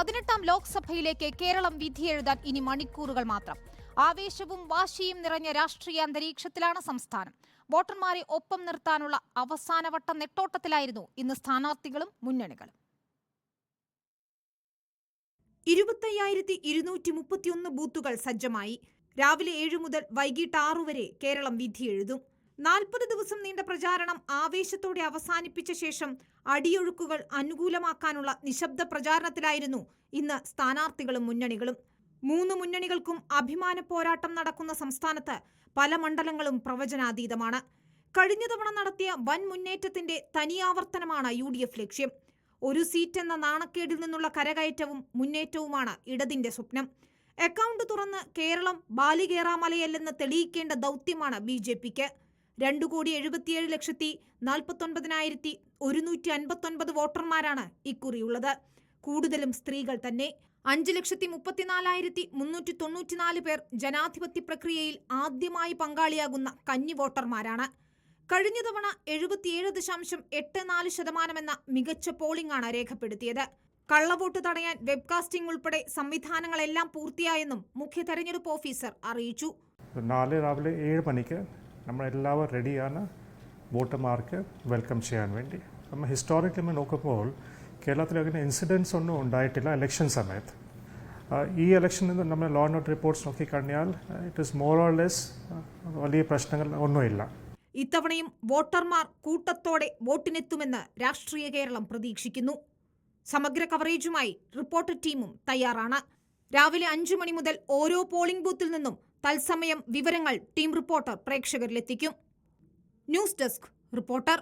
18ാം ലോക്സഭയിലേക്ക് കേരളം വിധിയെഴുതാൻ ഇനി മണിക്കൂറുകൾ മാത്രം. ആവേശവും വാശിയും നിറഞ്ഞ രാഷ്ട്രീയ അന്തരീക്ഷത്തിലാണ് സംസ്ഥാനം. വോട്ടർമാരെ ഒപ്പം നിർത്താനുള്ള അവസാനവട്ട നെട്ടോട്ടത്തിലായിരുന്നു ഇന്ന് സ്ഥാനാർത്ഥികളും മുന്നണികളും. 25,231 ബൂത്തുകൾ സജ്ജമായി. രാവിലെ 7 മുതൽ വൈകിട്ട് 6 വരെ കേരളം വിധിയെഴുതും. 40 ദിവസം നീണ്ട പ്രചാരണം ആവേശത്തോടെ അവസാനിപ്പിച്ച ശേഷം അടിയൊഴുക്കുകൾ അനുകൂലമാക്കാനുള്ള നിശബ്ദ പ്രചാരണത്തിലായിരുന്നു ഇന്ന് സ്ഥാനാർത്ഥികളും മുന്നണികളും. 3 മുന്നണികൾക്കും അഭിമാന പോരാട്ടം നടക്കുന്ന സംസ്ഥാനത്ത് പല മണ്ഡലങ്ങളും പ്രവചനാതീതമാണ്. കഴിഞ്ഞ തവണ നടത്തിയ വൻ മുന്നേറ്റത്തിന്റെ തനിയാവർത്തനമാണ് UDF ലക്ഷ്യം. ഒരു സീറ്റ് എന്ന നാണക്കേടിൽ നിന്നുള്ള കരകയറ്റവും മുന്നേറ്റവുമാണ് ഇടതിന്റെ സ്വപ്നം. അക്കൗണ്ട് തുറന്ന് കേരളം ബാലികേറാമലയല്ലെന്ന് തെളിയിക്കേണ്ട ദൗത്യമാണ് BJPക്ക്. 2,77,49,159 വോട്ടർമാരാണ് ഇക്കുറിയുള്ളത്. കൂടുതലും സ്ത്രീകൾ തന്നെ. 5,34,394 പേർ ജനാധിപത്യ പ്രക്രിയയിൽ ആദ്യമായി പങ്കാളിയാകുന്ന കന്നി വോട്ടർമാരാണ്. കഴിഞ്ഞ തവണ 77.84% എന്ന മികച്ച പോളിംഗ് ആണ് രേഖപ്പെടുത്തിയത്. കള്ളവോട്ട് തടയാൻ വെബ്കാസ്റ്റിംഗ് ഉൾപ്പെടെ സംവിധാനങ്ങളെല്ലാം പൂർത്തിയായെന്നും മുഖ്യ തെരഞ്ഞെടുപ്പ് ഓഫീസർ അറിയിച്ചു. നാളെ രാവിലെ 7 മണിക്ക് നമ്മളെല്ലാവരും റെഡിയാണ് വോട്ടർമാർക്ക് വെൽക്കം ചെയ്യാൻ വേണ്ടി. നമ്മൾ ഹിസ്റ്റോറിക്കലി നോക്കുമ്പോൾ കേരളത്തിൽ അങ്ങനെ ഇൻസിഡൻസ് ഒന്നും ഉണ്ടായിട്ടില്ല ഇലക്ഷൻ സമയത്ത്. ഈ ഇലക്ഷനിൽ നിന്ന് നമ്മൾ ലോ ആൻഡ് ഓർഡർ റിപ്പോർട്ട്സ് നോക്കിക്കഴിഞ്ഞാൽ it is more or less വലിയ പ്രശ്നങ്ങൾ ഒന്നുമില്ല. ഇത്തവണയും വോട്ടർമാർ കൂട്ടത്തോടെ വോട്ടിനെത്തുമെന്ന് രാഷ്ട്രീയ കേരളം പ്രതീക്ഷിക്കുന്നു. സമഗ്ര കവറേജുമായി റിപ്പോർട്ടർ ടീമും തയ്യാറാണ്. രാവിലെ 5 മണി മുതൽ ഓരോ പോളിംഗ് ബൂത്തിൽ നിന്നും തത്സമയം വിവരങ്ങൾ ടീം റിപ്പോർട്ടർ പ്രേക്ഷകരിലെത്തിക്കും. News desk reporter.